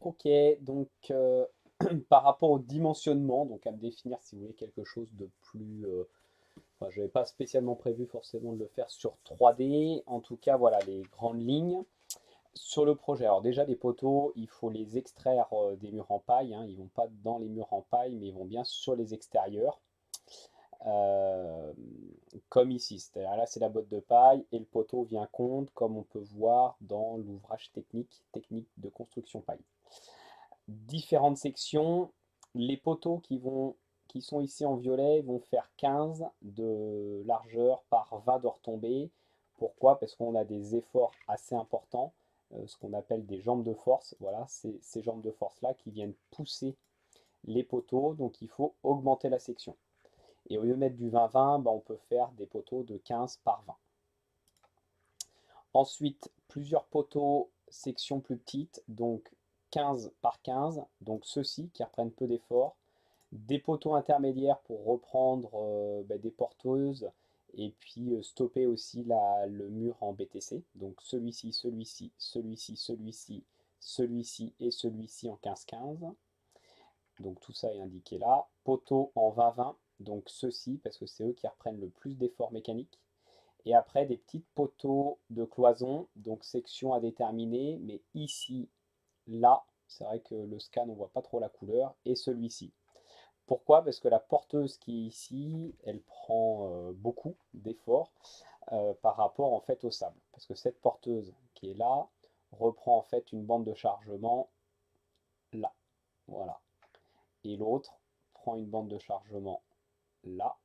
Ok, donc par rapport au dimensionnement, donc à me définir si vous voulez quelque chose de plus... enfin, je n'avais pas spécialement prévu forcément de le faire sur 3D. En tout cas, voilà les grandes lignes. Sur le projet, alors déjà les poteaux, il faut les extraire des murs en paille, hein. Ils vont pas dans les murs en paille, mais ils vont bien sur les extérieurs. Euh, Comme ici, c'est-à-dire là c'est la botte de paille et le poteau vient contre, comme on peut voir dans l'ouvrage technique de construction paille. Différentes sections. Les poteaux qui sont ici en violet vont faire 15 de largeur par 20 de retombée. Pourquoi? Parce qu'on a des efforts assez importants, ce qu'on appelle des jambes de force. Voilà, c'est ces jambes de force-là qui viennent pousser les poteaux, donc il faut augmenter la section. Et au lieu de mettre du 20-20, bah, on peut faire des poteaux de 15 par 20. Ensuite, plusieurs poteaux, section plus petite, donc 15 par 15, donc ceux-ci qui reprennent peu d'effort. Des poteaux intermédiaires pour reprendre bah, des porteuses et puis stopper aussi le mur en BTC. Donc celui-ci, celui-ci, celui-ci, celui-ci, celui-ci et celui-ci en 15-15. Donc tout ça est indiqué là. Poteaux en 20-20, donc ceux-ci parce que c'est eux qui reprennent le plus d'efforts mécaniques. Et après, des petits poteaux de cloison, donc section à déterminer, mais ici, là, c'est vrai que le scan, on voit pas trop la couleur, et celui-ci. Pourquoi? Parce que la porteuse qui est ici, elle prend beaucoup d'efforts par rapport en fait au sable. Parce que cette porteuse qui est là reprend en fait une bande de chargement là. Voilà. Et l'autre prend une bande de chargement là.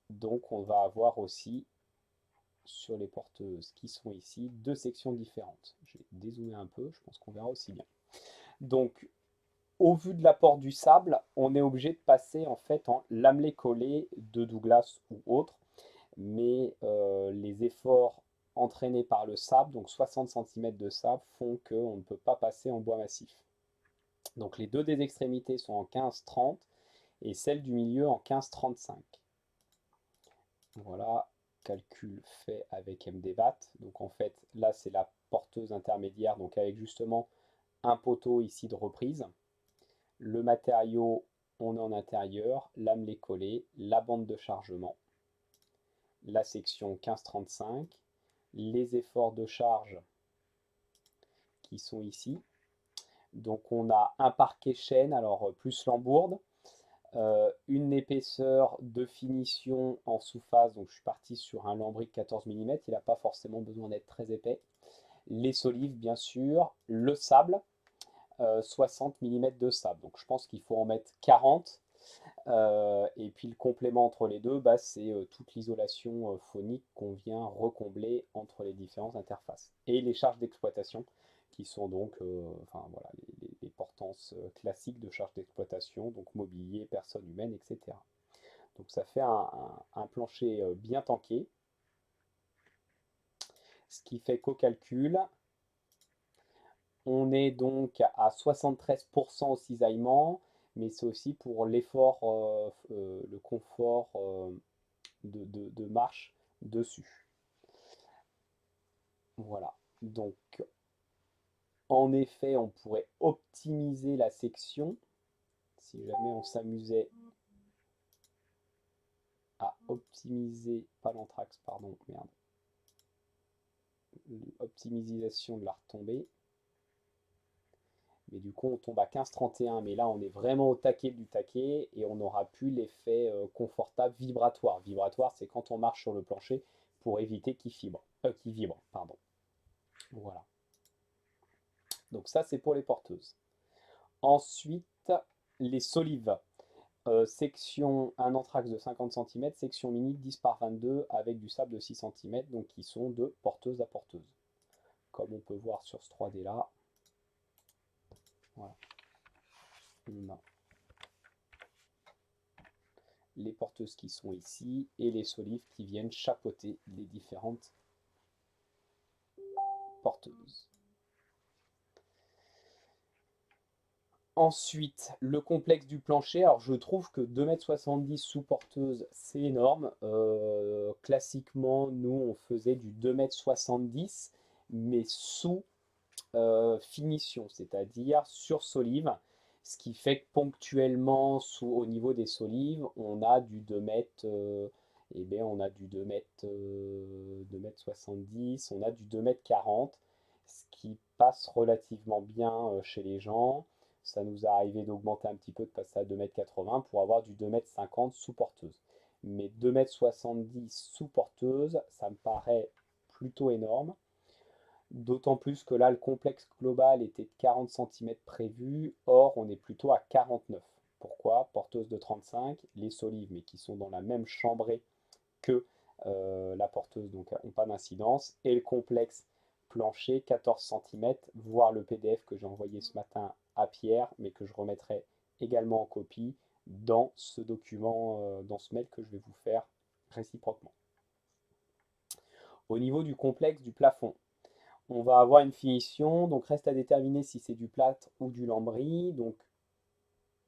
Donc on va avoir aussi sur les porteuses qui sont ici, deux sections différentes. Je vais dézoomer un peu, je pense qu'on verra aussi bien. Donc, au vu de l'apport du sable, on est obligé de passer en fait en lamelé collé de Douglas ou autre, mais les efforts entraînés par le sable, donc 60 cm de sable, font qu'on ne peut pas passer en bois massif. Donc les deux des extrémités sont en 15-30 et celle du milieu en 15-35. Voilà, calcul fait avec MDBAT. Donc en fait, là c'est la porteuse intermédiaire, donc avec justement un poteau ici de reprise. Le matériau, on est en intérieur, lamelé collé, la bande de chargement, la section 15-35, les efforts de charge qui sont ici. Donc on a un parquet chêne, alors plus lambourde, une épaisseur de finition en sous-phase, donc je suis parti sur un lambris 14 mm, il n'a pas forcément besoin d'être très épais. Les solives, bien sûr, le sable, 60 mm de sable, donc je pense qu'il faut en mettre 40. Et puis le complément entre les deux, bah, c'est toute l'isolation phonique qu'on vient recombler entre les différentes interfaces. Et les charges d'exploitation qui sont donc enfin, voilà, les portances classiques de charges d'exploitation, donc mobilier, personnes humaines, etc. Donc ça fait un plancher bien tanké, ce qui fait qu'au calcul, on est donc à 73% au cisaillement, mais c'est aussi pour l'effort, le confort de marche dessus. Voilà. Donc, en effet, on pourrait optimiser la section si jamais on s'amusait à optimiser, pas l'anthrax, pardon, merde, optimisation de la retombée. Mais du coup, on tombe à 15-31, mais là, on est vraiment au taquet du taquet et on n'aura plus l'effet confortable vibratoire. Vibratoire, c'est quand on marche sur le plancher pour éviter qu'il vibre, pardon. Voilà. Donc ça, c'est pour les porteuses. Ensuite, les solives. Section un anthrax de 50 cm, section mini 10 par 22 avec du sable de 6 cm, donc qui sont de porteuse à porteuse. Comme on peut voir sur ce 3D là, voilà. On a les porteuses qui sont ici et les solives qui viennent chapeauter les différentes porteuses. Ensuite, le complexe du plancher. Alors, je trouve que 2,70 m sous porteuse, c'est énorme. Classiquement, nous, on faisait du 2,70 m, mais sous finition, c'est-à-dire sur solive, ce qui fait que ponctuellement, au niveau des solives, on a du 2 mètres, eh bien, on a du 2 mètres 70, on a du 2 mètres 40, ce qui passe relativement bien chez les gens. Ça nous est arrivé d'augmenter un petit peu, de passer à 2 mètres 80 pour avoir du 2 mètres 50 sous porteuse. Mais 2 mètres 70 sous porteuse, ça me paraît plutôt énorme. D'autant plus que là, le complexe global était de 40 cm prévu, or on est plutôt à 49. Pourquoi? Porteuse de 35, les solives, mais qui sont dans la même chambrée que la porteuse, donc n'ont pas d'incidence, et le complexe plancher, 14 cm, voire le PDF que j'ai envoyé ce matin à Pierre, mais que je remettrai également en copie dans ce document, dans ce mail que je vais vous faire réciproquement. Au niveau du complexe du plafond, on va avoir une finition, donc reste à déterminer si c'est du plâtre ou du lambris, donc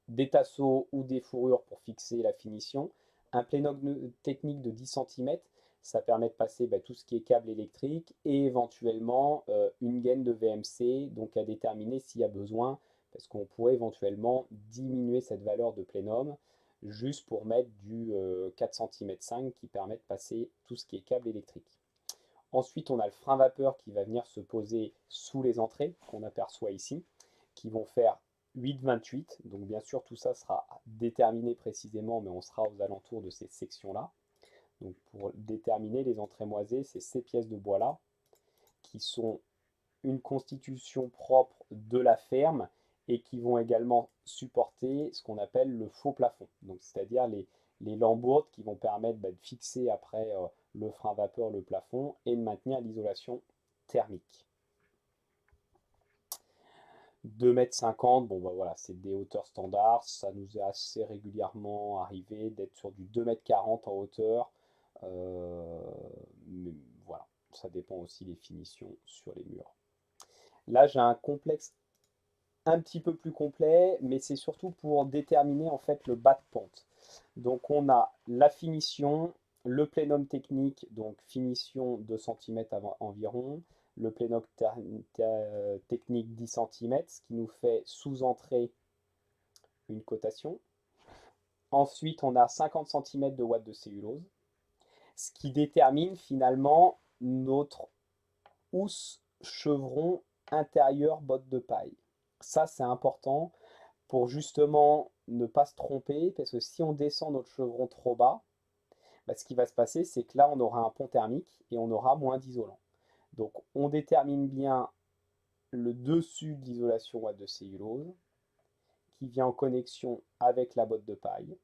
des tasseaux ou des fourrures pour fixer la finition. Un plénogue technique de 10 cm, ça permet de passer tout ce qui est câble électrique et éventuellement une gaine de VMC, donc à déterminer s'il y a besoin, parce qu'on pourrait éventuellement diminuer cette valeur de plénum juste pour mettre du 4 cm 5 qui permet de passer tout ce qui est câble électrique. Ensuite, on a le frein vapeur qui va venir se poser sous les entrées, qu'on aperçoit ici, qui vont faire 8,28. Donc bien sûr, tout ça sera déterminé précisément, mais on sera aux alentours de ces sections-là. Donc pour déterminer les entrées moisées, c'est ces pièces de bois-là, qui sont une constitution propre de la ferme et qui vont également supporter ce qu'on appelle le faux plafond. Donc c'est-à-dire les lambourdes qui vont permettre de fixer après le frein vapeur, le plafond, et de maintenir l'isolation thermique. 2,50 m, bon voilà, c'est des hauteurs standards, ça nous est assez régulièrement arrivé d'être sur du 2,40 m en hauteur, mais voilà, ça dépend aussi des finitions sur les murs. Là, j'ai un complexe un petit peu plus complet, mais c'est surtout pour déterminer en fait le bas de pente. Donc on a la finition, le plénum technique, donc finition 2 cm environ, le plénum technique 10 cm, ce qui nous fait sous-entrée une cotation. Ensuite, on a 50 cm de watts de cellulose, ce qui détermine finalement notre housse chevron intérieur botte de paille. Ça, c'est important pour justement ne pas se tromper, parce que si on descend notre chevron trop bas, ce qui va se passer, c'est que là, on aura un pont thermique et on aura moins d'isolant. Donc, on détermine bien le dessus de l'isolation watts de cellulose, qui vient en connexion avec la botte de paille.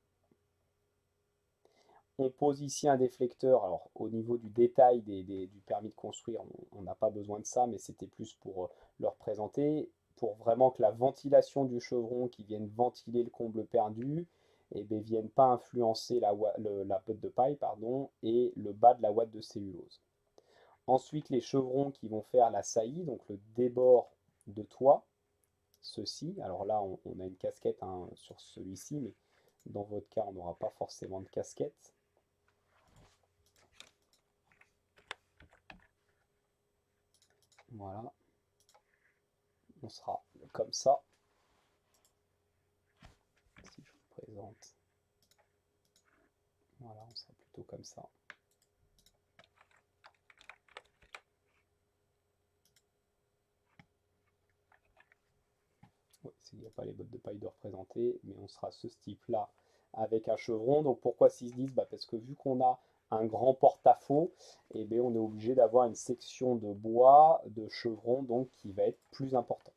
On pose ici un déflecteur. Alors, au niveau du détail du permis de construire, on n'a pas besoin de ça, mais c'était plus pour le représenter, pour vraiment que la ventilation du chevron qui vienne ventiler le comble perdu, ne vienne pas influencer la botte de paille et le bas de la ouate de cellulose. Ensuite, les chevrons qui vont faire la saillie, donc le débord de toit, ceci. Alors là, on a une casquette sur celui-ci, mais dans votre cas, on n'aura pas forcément de casquette. Voilà. On sera comme ça. Si je vous présente. Voilà, on sera plutôt comme ça. Oui, il n'y a pas les bottes de paille de représenter, mais on sera ce type-là avec un chevron. Donc pourquoi 6-10? Parce que vu qu'on a un grand porte-à-faux, on est obligé d'avoir une section de bois, de chevron, donc qui va être plus importante.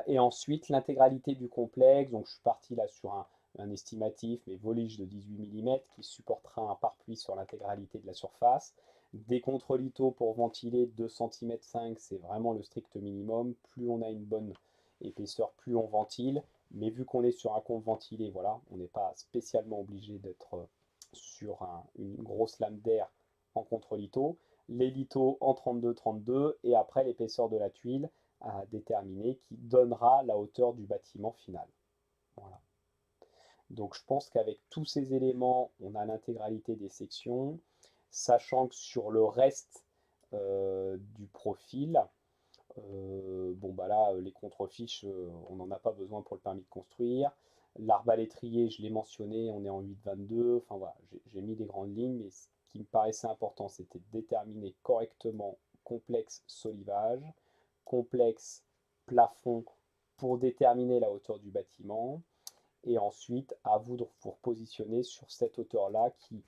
Et ensuite, l'intégralité du complexe, donc je suis parti là sur un estimatif, mais volige de 18 mm, qui supportera un pare-pluie sur l'intégralité de la surface. Des contre-lithos pour ventiler 2 cm 5, c'est vraiment le strict minimum. Plus on a une bonne épaisseur, plus on ventile. Mais vu qu'on est sur un compte ventilé, voilà, on n'est pas spécialement obligé d'être sur une grosse lame d'air en contre-litho. Les lithos en 32-32 et après l'épaisseur de la tuile à déterminer qui donnera la hauteur du bâtiment final. Voilà. Donc je pense qu'avec tous ces éléments, on a l'intégralité des sections, sachant que sur le reste du profil. Bon bah là, les contrefiches, on n'en a pas besoin pour le permis de construire. L'arbalétrier, je l'ai mentionné, on est en 8.22. Enfin voilà, j'ai mis des grandes lignes, mais ce qui me paraissait important, c'était de déterminer correctement complexe solivage, complexe plafond pour déterminer la hauteur du bâtiment. Et ensuite, à vous de vous positionner sur cette hauteur-là qui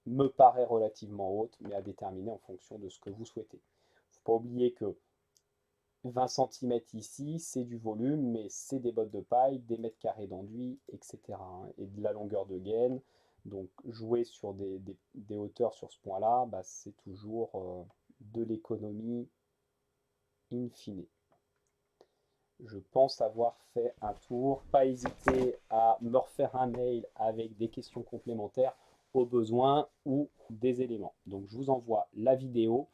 me paraît relativement haute, mais à déterminer en fonction de ce que vous souhaitez. Il ne faut pas oublier que 20 centimètres ici, c'est du volume, mais c'est des bottes de paille, des mètres carrés d'enduit, etc. Et de la longueur de gaine. Donc jouer sur des hauteurs sur ce point-là, bah, c'est toujours de l'économie in fine. Je pense avoir fait un tour. Pas hésiter à me refaire un mail avec des questions complémentaires au besoin ou des éléments. Donc je vous envoie la vidéo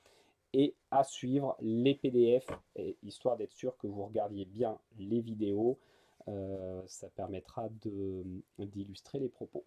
et à suivre les PDF, histoire d'être sûr que vous regardiez bien les vidéos. Ça permettra d'illustrer les propos.